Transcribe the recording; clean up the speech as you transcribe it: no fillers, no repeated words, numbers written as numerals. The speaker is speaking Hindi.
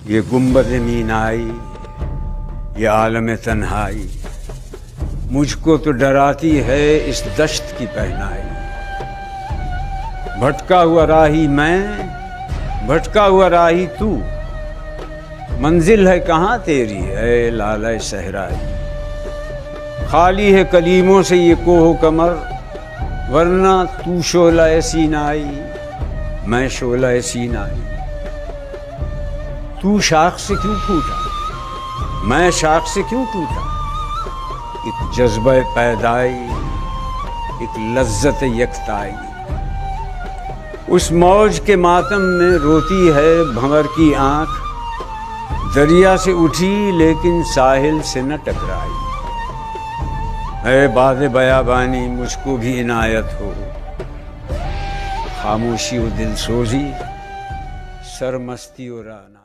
ये गुंबद मीनाई, ये आलम तन्हाई, मुझको तो डराती है इस दश्त की पहनाई। भटका हुआ राही मैं, भटका हुआ राही तू, मंजिल है कहाँ तेरी है लाले सहराई। खाली है कलीमों से ये कोह कमर, वरना तू शोला सीनाई, मैं शोला सीनाई। तू शाख से क्यों फूटा, मैं शाख से क्यों टूटा। एक जज्बा पैदाई, एक लज्जत यकताई। उस मौज के मातम में रोती है भंवर की आंख, दरिया से उठी लेकिन साहिल से न टकराई। है बादे बयाबानी मुझको भी इनायत हो, खामोशी व दिलसोजी, सरमस्ती और आना।